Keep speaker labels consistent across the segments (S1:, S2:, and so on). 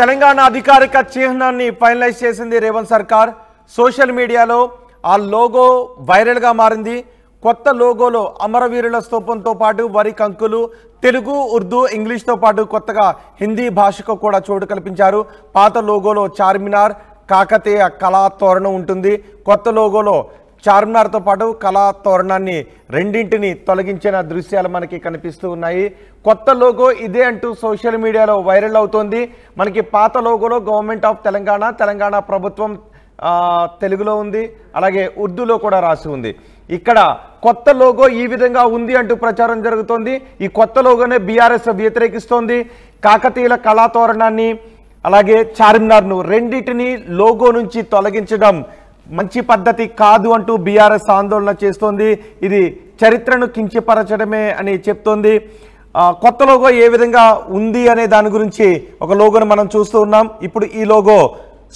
S1: తెలంగాణ అధికారిక చిహ్నాన్ని ఫైనలైజ్ చేసింది రేవంత్ సర్కార్. సోషల్ మీడియాలో ఆ లోగో వైరల్ గా మారింది. కొత్త లోగోలో అమరవీరుల స్తూపంతో పాటు వరి కంకులు, తెలుగు, ఉర్దూ, ఇంగ్లీష్తో పాటు కొత్తగా హిందీ భాషకు కూడా చోటు కల్పించారు. పాత లోగోలో చార్మినార్, కాకతీయ కళా తోరణం ఉంటుంది. కొత్త లోగోలో చార్మినార్తో పాటు కళా తోరణాన్ని రెండింటిని తొలగించిన దృశ్యాలు మనకి కనిపిస్తూ ఉన్నాయి. కొత్త లోగో ఇదే అంటూ సోషల్ మీడియాలో వైరల్ అవుతోంది. మనకి పాత లోగోలో గవర్నమెంట్ ఆఫ్ తెలంగాణ, తెలంగాణ ప్రభుత్వం తెలుగులో ఉంది, అలాగే ఉర్దూలో కూడా రాసి ఉంది. ఇక్కడ కొత్త లోగో ఈ విధంగా ఉంది అంటూ ప్రచారం జరుగుతోంది. ఈ కొత్త లోగోనే బీఆర్ఎస్ వ్యతిరేకిస్తోంది. కాకతీయుల కళాతోరణాన్ని అలాగే చార్మినార్ను రెండింటిని లోగో నుంచి తొలగించడం మంచి పద్ధతి కాదు అంటూ బీఆర్ఎస్ ఆందోళన చేస్తోంది. ఇది చరిత్రను కించపరచడమే అని చెప్తోంది. కొత్త లోగో ఏ విధంగా ఉంది అనే దాని గురించి ఒక లోగోను మనం చూస్తూ ఉన్నాం. ఇప్పుడు ఈ లోగో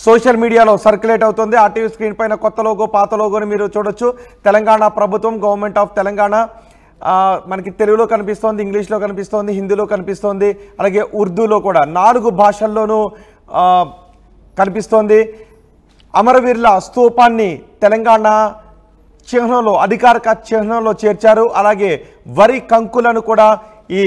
S1: సోషల్ మీడియాలో సర్క్యులేట్ అవుతుంది. ఆర్టీవీ స్క్రీన్ పైన కొత్త లోగో, పాత లోగోని మీరు చూడొచ్చు. తెలంగాణ ప్రభుత్వం, గవర్నమెంట్ ఆఫ్ తెలంగాణ మనకి తెలుగులో కనిపిస్తోంది, ఇంగ్లీష్లో కనిపిస్తోంది, హిందీలో కనిపిస్తోంది, అలాగే ఉర్దూలో కూడా 4 భాషల్లోనూ కనిపిస్తోంది. అమరవీరుల స్తూపాన్ని తెలంగాణ చిహ్నంలో, అధికారిక చిహ్నంలో చేర్చారు. అలాగే వరి కంకులను కూడా ఈ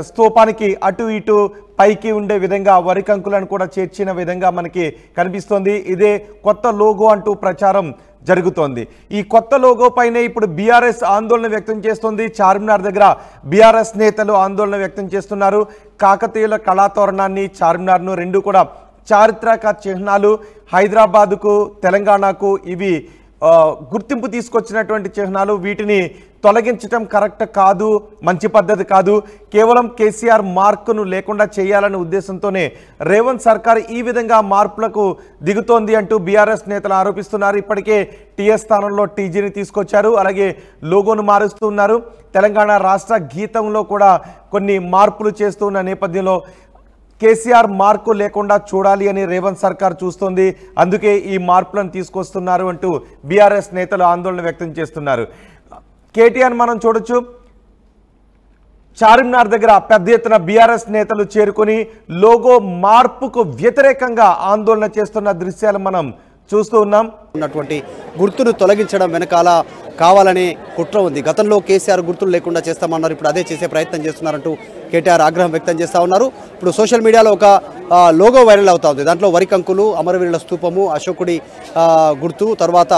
S1: స్తూపానికి అటు ఇటు పైకి ఉండే విధంగా వరి కంకులను కూడా చేర్చిన విధంగా మనకి కనిపిస్తోంది. ఇదే కొత్త లోగో అంటూ ప్రచారం జరుగుతోంది. ఈ కొత్త లోగో పైనే ఇప్పుడు బీఆర్ఎస్ ఆందోళన వ్యక్తం చేస్తుంది. చార్మినార్ దగ్గర బీఆర్ఎస్ నేతలు ఆందోళన వ్యక్తం చేస్తున్నారు. కాకతీయుల కళాతోరణాన్ని, చార్మినార్ను రెండు కూడా చారిత్రక చిహ్నాలు. హైదరాబాదుకు, తెలంగాణకు ఇవి గుర్తింపు తీసుకొచ్చినటువంటి చిహ్నాలు. వీటిని తొలగించడం కరెక్ట్ కాదు, మంచి పద్ధతి కాదు. కేవలం కేసీఆర్ మార్కును లేకుండా చేయాలనే ఉద్దేశంతోనే రేవంత్ సర్కార్ ఈ విధంగా మార్పులకు దిగుతోంది అంటూ బీఆర్ఎస్ నేతలు ఆరోపిస్తున్నారు. ఇప్పటికే టీఎస్ స్థానంలో టీజీని తీసుకొచ్చారు, అలాగే లోగోను మారుస్తున్నారు. తెలంగాణ రాష్ట్ర గీతంలో కూడా కొన్ని మార్పులు చేస్తున్న నేపథ్యంలో కేసీఆర్ మార్కు లేకుండా చూడాలి అని రేవంత్ సర్కార్ చూస్తోంది. అందుకే ఈ మార్పులను తీసుకొస్తున్నారు అంటూ బీఆర్ఎస్ నేతలు ఆందోళన వ్యక్తం చేస్తున్నారు. కేటీఆర్ మనం చూడొచ్చు. చార్మినార్ దగ్గర పెద్ద ఎత్తున బీఆర్ఎస్ నేతలు చేరుకొని లోగో మార్పుకు వ్యతిరేకంగా ఆందోళన చేస్తున్న దృశ్యాలు మనం చూస్తూ ఉన్నాం.
S2: ఉన్నటువంటి గుర్తును తొలగించడం వెనకాల కావాలనే కుట్ర ఉంది. గతంలో కేసీఆర్ గుర్తులు లేకుండా చేస్తామన్నారు, ఇప్పుడు అదే చేసే ప్రయత్నం చేస్తున్నారంటూ కేటీఆర్ ఆగ్రహం వ్యక్తం చేస్తూ ఉన్నారు. ఇప్పుడు సోషల్ మీడియాలో ఒక లోగో వైరల్ అవుతా ఉంది. దాంట్లో వరి కంకులు, అమరవీరుల స్తూపము, అశోకుడి గుర్తు, తర్వాత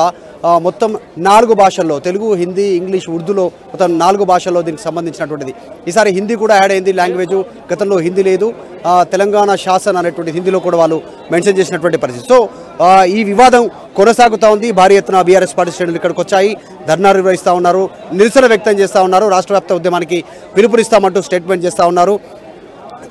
S2: మొత్తం 4 భాషల్లో, తెలుగు, హిందీ, ఇంగ్లీష్, ఉర్దూలో మొత్తం 4 భాషల్లో దీనికి సంబంధించినటువంటిది. ఈసారి హిందీ కూడా యాడ్ అయింది. లాంగ్వేజ్ గతంలో హిందీ లేదు. తెలంగాణ శాసన్ అనేటువంటి హిందీలో కూడా వాళ్ళు మెన్షన్ చేసినటువంటి పరిస్థితి. సో ఈ వివాదం కొనసాగుతూ ఉంది. భారీ ఎత్తున బీఆర్ఎస్ పార్టీ శ్రేణులు ఇక్కడికి వచ్చాయి, ధర్నాలు నిర్వహిస్తూ ఉన్నారు, నిరసన వ్యక్తం చేస్తూ ఉన్నారు, రాష్ట్ర వ్యాప్త ఉద్యమానికి పిలుపునిస్తామంటూ స్టేట్మెంట్ చేస్తూ ఉన్నారు.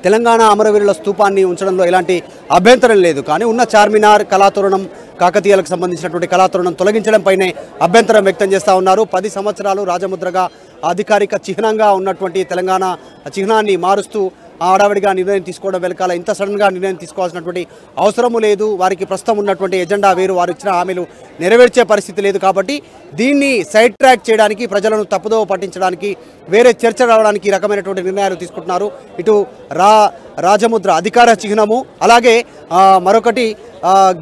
S2: తెలంగాణ అమరవీరుల స్తూపాన్ని ఉంచడంలో ఎలాంటి అభ్యంతరం లేదు, కానీ ఉన్న చార్మినార్ కళాతోరణం, కాకతీయులకు సంబంధించినటువంటి కళాతోరణం తొలగించడంపైనే అభ్యంతరం వ్యక్తం చేస్తూ ఉన్నారు. 10 సంవత్సరాలు రాజముద్రగా అధికారిక చిహ్నంగా ఉన్నటువంటి తెలంగాణ చిహ్నాన్ని మారుస్తూ ఆడావిడిగా నిర్ణయం తీసుకోవడం వెనకాల ఇంత సడన్గా నిర్ణయం తీసుకోవాల్సినటువంటి అవసరము లేదు. వారికి ప్రస్తుతం ఉన్నటువంటి ఎజెండా వేరు, వారు ఇచ్చిన హామీలు నెరవేర్చే పరిస్థితి లేదు. కాబట్టి దీన్ని సైడ్ ట్రాక్ చేయడానికి, ప్రజలను తప్పుదోవ పట్టించడానికి, వేరే చర్చ రావడానికి ఈ రకమైనటువంటి నిర్ణయాలు తీసుకుంటున్నారు. ఇటు రాజముద్ర అధికార చిహ్నము, అలాగే మరొకటి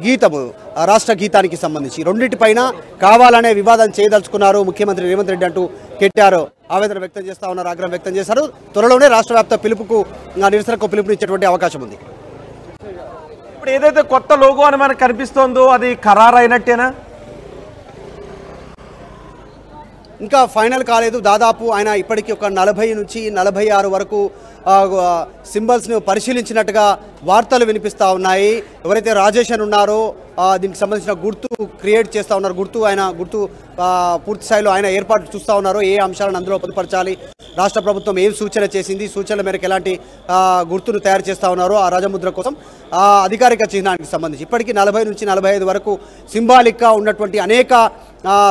S2: గీతము, రాష్ట్ర గీతానికి సంబంధించి రెండింటిపైన కావాలనే వివాదం చేయదలుచుకున్నారు ముఖ్యమంత్రి రేవంత్ రెడ్డి అంటూ కేటీఆర్ ఆవేదన వ్యక్తం చేస్తూ ఉన్నారు, ఆగ్రహం వ్యక్తం చేశారు. త్వరలోనే రాష్ట్ర వ్యాప్త పిలుపుకు, నిరసనకు పిలుపునిచ్చేటువంటి అవకాశం ఉంది.
S1: ఇప్పుడు ఏదైతే కొత్త లోగో అని మనకు కనిపిస్తోందో అది ఖరారు అయినట్టేనా?
S2: ఇంకా ఫైనల్ కాలేదు. దాదాపు ఆయన ఇప్పటికీ ఒక 40 నుంచి 46 వరకు సింబల్స్ను పరిశీలించినట్టుగా వార్తలు వినిపిస్తూ ఉన్నాయి. ఎవరైతే రాజేష్ అని ఉన్నారో దీనికి సంబంధించిన గుర్తు క్రియేట్ చేస్తూ ఉన్నారు, ఆయన గుర్తు పూర్తి స్థాయిలో ఆయన ఏర్పాటు చూస్తూ ఉన్నారు. ఏ అంశాలను అందులో పొందుపరచాలి, రాష్ట్ర ప్రభుత్వం ఏం సూచన చేసింది, సూచనల మేరకు ఎలాంటి గుర్తును తయారు చేస్తూ ఉన్నారో ఆ రాజముద్ర కోసం అధికారిక చిహ్నానికి సంబంధించి ఇప్పటికీ 40 నుంచి 45 వరకు సింబాలిక్గా ఉన్నటువంటి అనేక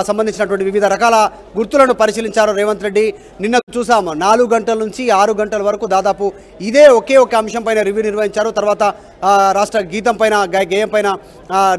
S2: సంబంధించినటువంటి వివిధ రకాల గుర్తులను పరిశీలించారు రేవంత్ రెడ్డి. నిన్న చూసాము 4 గంటల నుంచి 6 గంటల వరకు దాదాపు ఇదే ఒకే ఒక అంశం పైన రివ్యూ నిర్వహించారు. తర్వాత రాష్ట్ర గీతం పైన గేయం పైన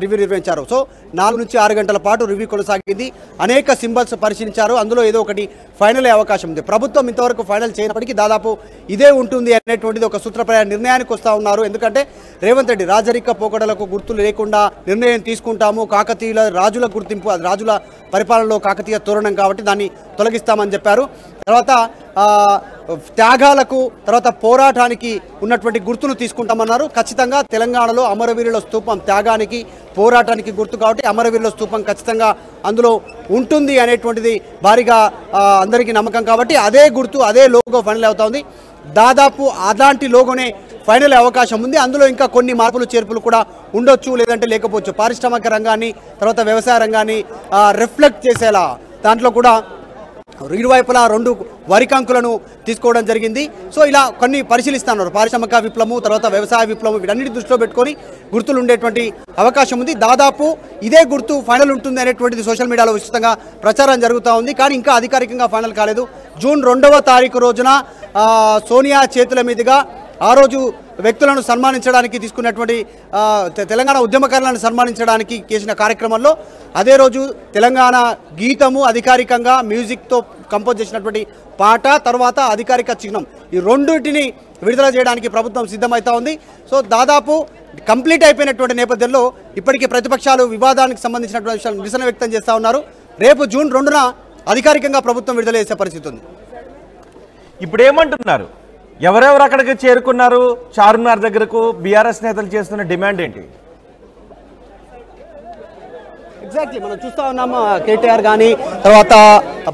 S2: రివ్యూ నిర్వహించారు. సో 4 నుంచి 6 గంటల పాటు రివ్యూ కొనసాగింది. అనేక సింబల్స్ పరిశీలించారు. అందులో ఏదో ఒకటి ఫైనల్ అయ్యే అవకాశం ఉంది. ప్రభుత్వం ఇంతవరకు ఫైనల్ చేయనప్పటికీ దాదాపు ఇదే ఉంటుంది అనేటువంటిది ఒక సూత్రప్రాయ నిర్ణయానికి వస్తూ ఉన్నారు. ఎందుకంటే రేవంత్ రెడ్డి రాజరిక పోకడలకు గుర్తులు లేకుండా నిర్ణయం తీసుకుంటాము, కాకతీయుల రాజుల గుర్తింపు, అది రాజుల పరిపాలనలో కాకతీయ తోరణం కాబట్టి దాన్ని తొలగిస్తామని చెప్పారు. తర్వాత త్యాగాలకు తర్వాత పోరాటానికి ఉన్నటువంటి గుర్తులు తీసుకుంటామన్నారు. ఖచ్చితంగా తెలంగాణలో అమరవీరుల స్తూపం త్యాగానికి పోరాటానికి గుర్తు కాబట్టి అమరవీరుల స్తూపం ఖచ్చితంగా అందులో ఉంటుంది అనేటువంటిది భారీగా అందరికీ నమ్మకం కాబట్టి అదే గుర్తు అదే లోగో ఫైనల్ అవుతుంది. దాదాపు అలాంటి లోగోనే ఫైనల్ అవకాశం ఉంది. అందులో ఇంకా కొన్ని మార్పులు చేర్పులు కూడా ఉండొచ్చు, లేదంటే లేకపోవచ్చు. పారిశ్రామిక రంగాన్ని తర్వాత వ్యవసాయ రంగాన్ని రిఫ్లెక్ట్ చేసేలా దాంట్లో కూడా ఇరువైపులా 2 వరి కంకులను తీసుకోవడం జరిగింది. సో ఇలా కొన్ని పరిశీలిస్తున్నారు. పారిశ్రామిక విప్లవం తర్వాత వ్యవసాయ విప్లవం వీటన్నిటి దృష్టిలో పెట్టుకొని గుర్తులు ఉండేటువంటి అవకాశం ఉంది. దాదాపు ఇదే గుర్తు ఫైనల్ ఉంటుంది అనేటువంటిది సోషల్ మీడియాలో విస్తృతంగా ప్రచారం జరుగుతూ ఉంది. కానీ ఇంకా అధికారికంగా ఫైనల్ కాలేదు. జూన్ 2వ తారీఖు రోజున సోనియా చేతుల మీదుగా ఆ రోజు వ్యక్తులను సన్మానించడానికి తీసుకున్నటువంటి తెలంగాణ ఉద్యమకారులను సన్మానించడానికి చేసిన కార్యక్రమంలో అదే రోజు తెలంగాణ గీతము అధికారికంగా మ్యూజిక్తో కంపోజ్ చేసినటువంటి పాట తర్వాత అధికారిక చిహ్నం ఈ రెండింటిని విడుదల చేయడానికి ప్రభుత్వం సిద్ధమవుతా ఉంది. సో దాదాపు కంప్లీట్ అయిపోయినటువంటి నేపథ్యంలో ఇప్పటికీ ప్రతిపక్షాలు వివాదానికి సంబంధించినటువంటి విషయాలు నిరసన వ్యక్తం చేస్తూ ఉన్నారు. రేపు జూన్ 2న అధికారికంగా ప్రభుత్వం విడుదల చేసే పరిస్థితి ఉంది.
S1: ఇప్పుడు ఏమంటున్నారు? ఎవరెవరు అక్కడికి చేరుకున్నారు? చార్మినార్ దగ్గరకు బీఆర్ఎస్ నేతలు చేస్తున్న డిమాండ్ ఏంటి?
S2: ఎగ్జాక్ట్లీ మనం చూస్తూ ఉన్నాము. కేటీఆర్ కానీ తర్వాత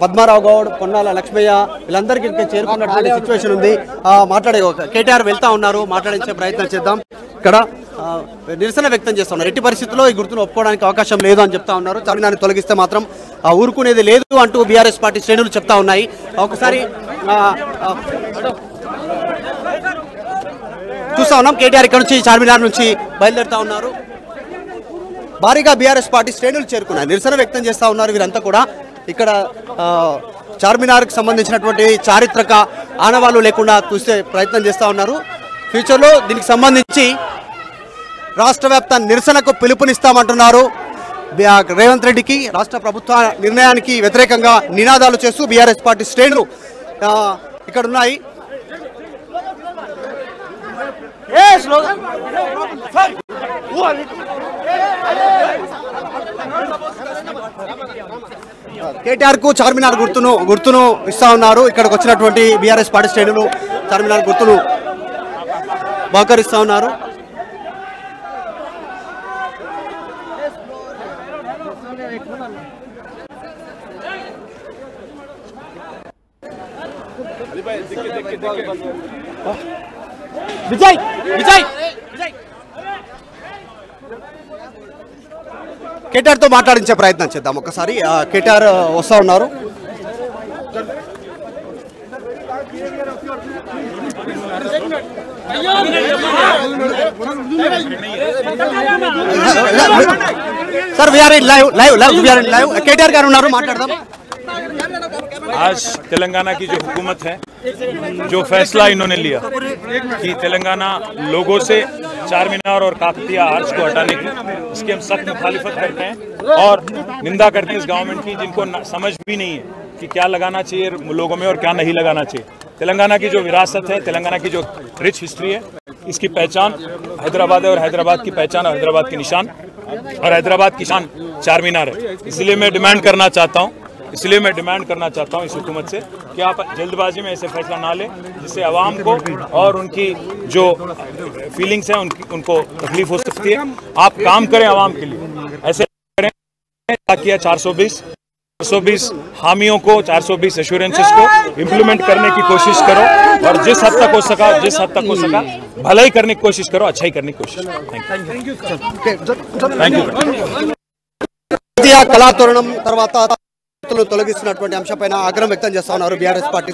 S2: పద్మారావు గౌడ్, పొన్నాల లక్ష్మయ్య వీళ్ళందరికీ చేరుకున్నటువంటి సిచ్యువేషన్ ఉంది. మాట్లాడే కేటీఆర్ వెళ్తా ఉన్నారు, మాట్లాడించే ప్రయత్నం చేద్దాం. ఇక్కడ నిరసన వ్యక్తం చేస్తున్నారు. ఎట్టి పరిస్థితుల్లో ఈ గుర్తును ఒప్పుకోవడానికి అవకాశం లేదు అని చెప్తా ఉన్నారు. చార్మినార్ని తొలగిస్తే మాత్రం ఊరుకునేది లేదు అంటూ బీఆర్ఎస్ పార్టీ శ్రేణులు చెప్తా ఉన్నాయి. ఒకసారి చూస్తా ఉన్నాం. కేటీఆర్ ఇక్కడ నుంచి చార్మినార్ నుంచి బయలుదేరుతా ఉన్నారు. భారీగా బీఆర్ఎస్ పార్టీ శ్రేణులు చేరుకున్నారు, నిరసన వ్యక్తం చేస్తూ ఉన్నారు. వీరంతా కూడా ఇక్కడ చార్మినార్కి సంబంధించినటువంటి చారిత్రక ఆనవాళ్లు లేకుండా చూసే ప్రయత్నం చేస్తూ ఉన్నారు. ఫ్యూచర్లో దీనికి సంబంధించి రాష్ట్ర వ్యాప్త నిరసనకు పిలుపునిస్తామంటున్నారు. రేవంత్ రెడ్డికి రాష్ట్ర ప్రభుత్వ నిర్ణయానికి వ్యతిరేకంగా నినాదాలు చేస్తూ బీఆర్ఎస్ పార్టీ శ్రేణులు ఇక్కడ ఉన్నాయి. కేటీఆర్ కు చార్మినార్ గుర్తును ఇస్తా ఉన్నారు. ఇక్కడికి వచ్చినటువంటి బీఆర్ఎస్ పార్టీ శ్రేణులు చార్మినార్ గుర్తును బహుకరిస్తా ఉన్నారు. విజయ్ విజయ్ కేటీఆర్ తో మాట్లాడించే ప్రయత్నం చేద్దాం. ఒకసారి కేటీఆర్ వస్తా ఉన్నారు. సార్ వీఆర్ ఇన్ లైవ్ కేటీఆర్ గారు ఉన్నారు, మాట్లాడదాం.
S3: आज तेलंगाना की जो हुकूमत है, जो फैसला इन्होंने लिया कि तेलंगाना लोगों से चार मीनार और काकतीय आर्च को हटाने की, इसकी हम सख्त मुखालिफत करते हैं और निंदा करते हैं इस गवर्नमेंट की, जिनको समझ भी नहीं है कि क्या लगाना चाहिए लोगों में और क्या नहीं लगाना चाहिए। तेलंगाना की जो विरासत है, तेलंगाना की जो रिच हिस्ट्री है, इसकी पहचान हैदराबाद है और हैदराबाद की पहचान और हैदराबाद की निशान और हैदराबाद की शान चार मीनार है। इसलिए मैं डिमांड करना चाहता हूँ इस हुकूमत से कि आप जल्दबाजी में ऐसे फैसला ना लें जिससे आवाम को और उनकी जो फीलिंग्स हैं उनको तकलीफ हो सकती है। आप काम करें आवाम के लिए, ऐसे करें ताकि 420 हामियों को 420 एश्योरेंसेस को इम्प्लीमेंट करने की कोशिश करो और जिस हद तक हो सका भलाई करने की कोशिश करो, अच्छाई करने की कोशिश करो। Thank you.
S2: కళాతోరణం తర్వాత తొలగిస్తున్నటువంటి అంశంపైన ఆగ్రహం వ్యక్తం చేస్తా ఉన్నారు బీఆర్ఎస్ పార్టీ.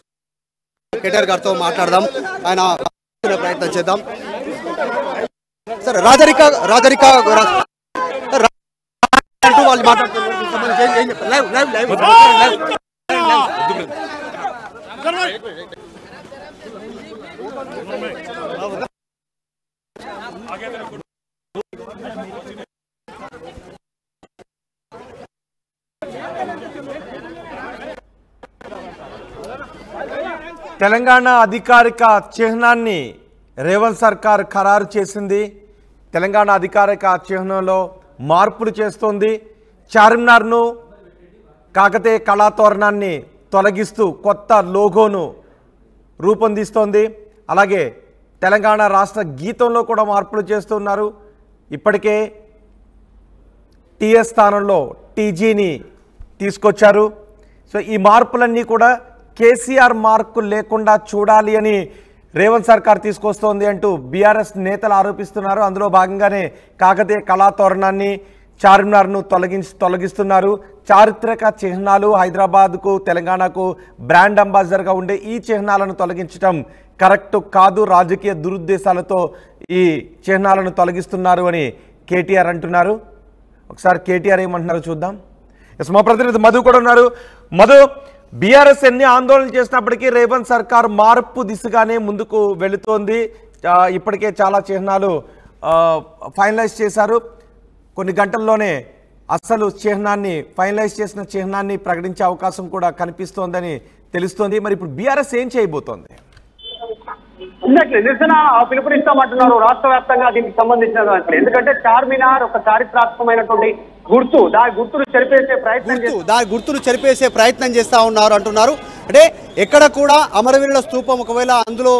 S2: కేటీఆర్ గారితో మాట్లాడదాం, ఆయన ప్రయత్నం చేద్దాం. సార్ రాజరిక వాళ్ళు మాట్లాడుతున్నారు
S1: తెలంగాణ అధికారిక చిహ్నాన్ని రేవంత్ సర్కార్ ఖరారు చేసింది. తెలంగాణ అధికారిక చిహ్నంలో మార్పులు చేస్తోంది. చార్మినార్ను కాకతీయ కళాతోరణాన్ని తొలగిస్తూ కొత్త లోగోను రూపొందిస్తోంది. అలాగే తెలంగాణ రాష్ట్ర గీతంలో కూడా మార్పులు చేస్తున్నారు. ఇప్పటికే టీఎస్ స్థానంలో టీజీని తీసుకొచ్చారు. సో ఈ మార్పులన్నీ కూడా కేసీఆర్ మార్కు లేకుండా చూడాలి అని రేవంత్ సర్కార్ తీసుకొస్తోంది అంటూ బీఆర్ఎస్ నేతలు ఆరోపిస్తున్నారు. అందులో భాగంగానే కాకతీయ కళాతోరణాన్ని చార్మినార్ను తొలగిస్తున్నారు. చారిత్రక చిహ్నాలు హైదరాబాద్కు తెలంగాణకు బ్రాండ్ అంబాసిడర్గా ఉండే ఈ చిహ్నాలను తొలగించడం కరెక్ట్ కాదు, రాజకీయ దురుద్దేశాలతో ఈ చిహ్నాలను తొలగిస్తున్నారు అని కేటీఆర్ అంటున్నారు. ఒకసారి కేటీఆర్ ఏమంటున్నారో చూద్దాం. మా ప్రతినిధి మధు కూడా ఉన్నారు. మధు, బీఆర్ఎస్ ఎన్ని ఆందోళన చేసినప్పటికీ రేవంత్ సర్కార్ మార్పు దిశగానే ముందుకు వెళుతోంది. ఇప్పటికే చాలా చిహ్నాలు ఫైనలైజ్ చేశారు. కొన్ని గంటల్లోనే అసలు చిహ్నాన్ని ఫైనలైజ్ చేసిన చిహ్నాన్ని ప్రకటించే అవకాశం కూడా కనిపిస్తోందని తెలుస్తోంది. మరి ఇప్పుడు బీఆర్ఎస్ ఏం చేయబోతోంది?
S4: నిరసన పిలుపునిస్తామంటున్నారు రాష్ట్ర వ్యాప్తంగా దీనికి సంబంధించిన దాంట్లో. ఎందుకంటే చార్మినార్ ఒక చారిత్రాత్మకమైనటువంటి గుర్తు, దాని గుర్తును
S2: చెరిపేసే ప్రయత్నం చేస్తా ఉన్నారు అంటున్నారు. అంటే ఎక్కడ కూడా అమరవీరుల స్తూపం ఒకవేళ అందులో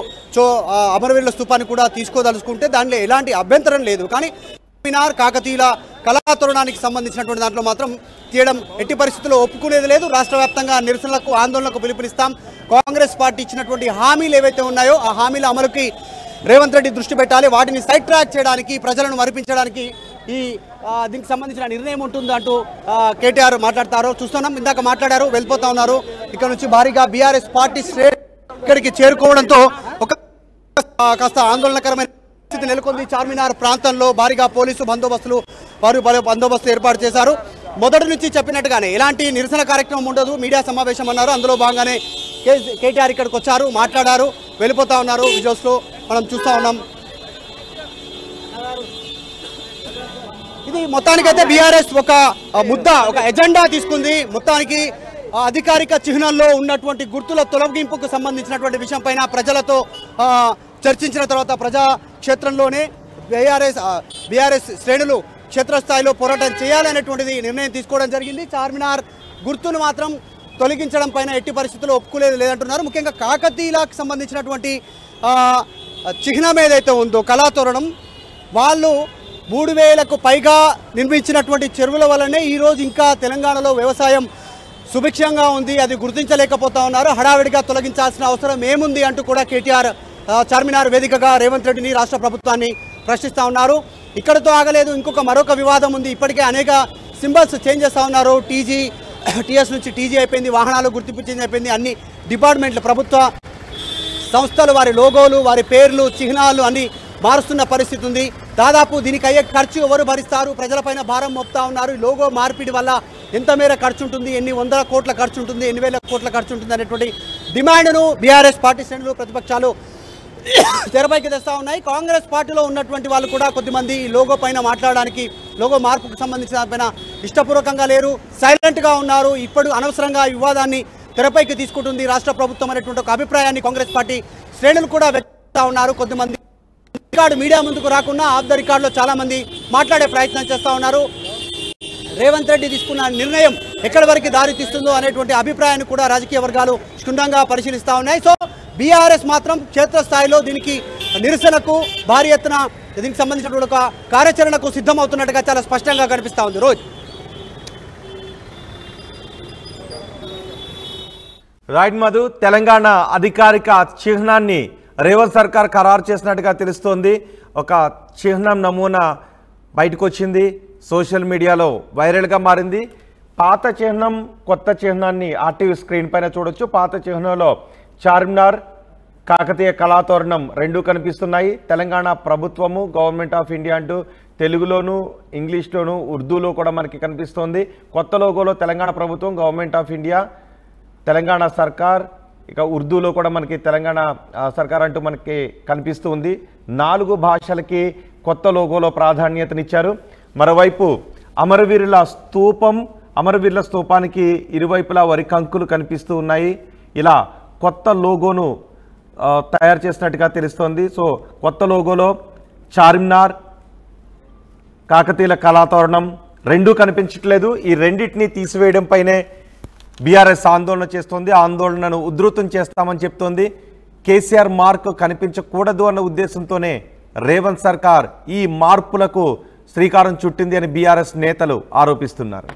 S2: అమరవీరుల స్తూపాన్ని కూడా తీసుకోదలుచుకుంటే దానిలో ఎలాంటి అభ్యంతరం లేదు. కానీ చార్మినార్ కాకతీయుల కళాతోరణానికి సంబంధించినటువంటి దాంట్లో మాత్రం తీయడం ఎట్టి పరిస్థితుల్లో ఒప్పుకునేది లేదు. రాష్ట్ర వ్యాప్తంగా నిరసనలకు ఆందోళనకు పిలుపునిస్తాం. కాంగ్రెస్ పార్టీ ఇచ్చినటువంటి హామీలు ఏవైతే ఉన్నాయో ఆ హామీల అమలుకి రేవంత్ రెడ్డి దృష్టి పెట్టాలి. వాటిని సైడ్ ట్రాక్ చేయడానికి, ప్రజలను మరిపించడానికి ఈ దీనికి సంబంధించిన నిర్ణయం ఉంటుంది అంటూ కేటీఆర్ మాట్లాడతారు. చూస్తున్నాం, ఇందాక మాట్లాడారు, వెళ్ళిపోతా ఉన్నారు. ఇక్కడ నుంచి భారీగా బీఆర్ఎస్ పార్టీ ఇక్కడికి చేరుకోవడంతో ఒక కాస్త ఆందోళనకరమైన పరిస్థితి నెలకొంది. చార్మినార్ ప్రాంతంలో భారీగా పోలీసు బందోబస్తు ఏర్పాటు చేశారు. మొదటి నుంచి చెప్పినట్టుగానే ఎలాంటి నిరసన కార్యక్రమం ఉండదు, మీడియా సమావేశం అన్నారు. అందులో భాగంగానే కేటీఆర్ ఇక్కడికి వచ్చారు, మాట్లాడారు, వెళ్ళిపోతా ఉన్నారు. విజువల్స్లో మనం చూస్తూ ఉన్నాం. ఇది మొత్తానికైతే బీఆర్ఎస్ ఒక ఎజెండా తీసుకుంది. మొత్తానికి అధికారిక చిహ్నంలో ఉన్నటువంటి గుర్తుల తొలగింపుకు సంబంధించినటువంటి విషయం పైన ప్రజలతో చర్చించిన తర్వాత ప్రజాక్షేత్రంలోనే బీఆర్ఎస్ శ్రేణులు క్షేత్రస్థాయిలో పోరాటం చేయాలనేటువంటిది నిర్ణయం తీసుకోవడం జరిగింది. చార్మినార్ గుర్తును మాత్రం తొలగించడం పైన ఎట్టి పరిస్థితుల్లో ఒప్పుకోలేదు లేదంటున్నారు. ముఖ్యంగా కాకతీయులకు సంబంధించినటువంటి చిహ్నం ఏదైతే ఉందో కళాతోరణం, వాళ్ళు 3000కు పైగా నిర్మించినటువంటి చెరువుల వల్లనే ఈరోజు ఇంకా తెలంగాణలో వ్యవసాయం సుభిక్షంగా ఉంది. అది గుర్తించలేకపోతా ఉన్నారు. హడావిడిగా తొలగించాల్సిన అవసరం ఏముంది అంటూ కూడా కేటీఆర్ చార్మినార్ వేదికగా రేవంత్ రెడ్డిని, రాష్ట్ర ప్రభుత్వాన్ని ప్రశ్నిస్తూ ఉన్నారు. ఇక్కడతో ఆగలేదు, మరొక వివాదం ఉంది. ఇప్పటికే అనేక సింబల్స్ చేంజ్ చేస్తూ ఉన్నారు. టీఎస్ నుంచి టీజీ అయిపోయింది, వాహనాలు గుర్తింపు చేంజ్ అయిపోయింది. అన్ని డిపార్ట్మెంట్లు, ప్రభుత్వ సంస్థలు వారి లోగోలు, వారి పేర్లు, చిహ్నాలు అన్ని మారుస్తున్న పరిస్థితి ఉంది. దాదాపు దీనికి అయ్యే ఖర్చు ఎవరు భరిస్తారు? ప్రజలపైన భారం మోపుతా ఉన్నారు. ఈ లోగో మార్పిడి వల్ల ఎంత మేర ఖర్చు ఉంటుంది, ఎన్ని వందల కోట్ల ఖర్చు ఉంటుంది, ఎన్ని వేల కోట్ల ఖర్చు ఉంటుంది అనేటువంటి డిమాండ్ను బీఆర్ఎస్ పార్టీ శ్రేణులు, ప్రతిపక్షాలు తెరపైకి తెస్తా ఉన్నాయి. కాంగ్రెస్ పార్టీలో ఉన్నటువంటి వాళ్ళు కూడా కొద్దిమంది ఈ లోగో పైన మాట్లాడడానికి, లోగో మార్పుకు సంబంధించిన దానిపైన ఇష్టపూర్వకంగా లేరు, సైలెంట్గా ఉన్నారు. ఇప్పుడు అనవసరంగా ఈ వివాదాన్ని తెరపైకి తీసుకుంటుంది రాష్ట్ర ప్రభుత్వం అనేటువంటి ఒక అభిప్రాయాన్ని కాంగ్రెస్ పార్టీ శ్రేణులు కూడా వ్యక్తపరుస్తూ ఉన్నారు. కొద్దిమంది రికార్డు మీడియా ముందుకు రాకుండా ఆఫ్ ద రికార్డులో చాలా మంది మాట్లాడే ప్రయత్నం చేస్తూ ఉన్నారు. రేవంత్ రెడ్డి తీసుకున్న నిర్ణయం ఎక్కడి వరకు దారి తీస్తుందో అనేటువంటి అభిప్రాయాన్ని కూడా రాజకీయ వర్గాలు క్షుణ్ణంగా పరిశీలిస్తూ ఉన్నాయి. సో బీఆర్ఎస్ మాత్రం క్షేత్రస్థాయిలో దీనికి నిరసనకు భారీ ఎత్తున దీనికి సంబంధించినటువంటి ఒక కార్యాచరణకు సిద్ధమవుతున్నట్టుగా చాలా స్పష్టంగా కనిపిస్తూ ఉంది. రోజు
S1: రైట్ మధు, తెలంగాణ అధికారిక చిహ్నాన్ని రేవంత్ సర్కార్ ఖరారు చేసినట్టుగా తెలుస్తోంది. ఒక చిహ్నం నమూనా బయటకు వచ్చింది, సోషల్ మీడియాలో వైరల్గా మారింది. పాత చిహ్నం, కొత్త చిహ్నాన్ని ఆర్టీవీ స్క్రీన్ పైన చూడొచ్చు. పాత చిహ్నంలో చార్మినార్, కాకతీయ కళాతోరణం రెండూ కనిపిస్తున్నాయి. తెలంగాణ ప్రభుత్వము, గవర్నమెంట్ ఆఫ్ ఇండియా అంటూ తెలుగులోను, ఇంగ్లీష్లోను, ఉర్దూలో కూడా మనకి కనిపిస్తోంది. కొత్త లోగోలో తెలంగాణ ప్రభుత్వం, గవర్నమెంట్ ఆఫ్ ఇండియా, తెలంగాణ సర్కార్, ఇక ఉర్దూలో కూడా మనకి తెలంగాణ సర్కార్ అంటూ మనకి కనిపిస్తూ ఉంది. 4 భాషలకి కొత్త లోగోలో ప్రాధాన్యతనిచ్చారు. మరోవైపు అమరవీరుల స్తూపానికి ఇరువైపులా వరి కంకులు కనిపిస్తూ ఉన్నాయి. ఇలా కొత్త లోగోను తయారు చేసినట్టుగా తెలుస్తోంది. సో కొత్త లోగోలో చార్మినార్, కాకతీయుల కళాతోరణం రెండూ కనిపించట్లేదు. ఈ రెండింటినీ తీసివేయడంపైనే బీఆర్ఎస్ ఆందోళన చేస్తోంది. ఆందోళనను ఉధృతం చేస్తామని చెప్తోంది. కేసీఆర్ మార్క్ కనిపించకూడదు అన్న ఉద్దేశంతోనే రేవంత్ సర్కార్ ఈ మార్పులకు శ్రీకారం చుట్టింది అని బీఆర్ఎస్ నేతలు ఆరోపిస్తున్నారు.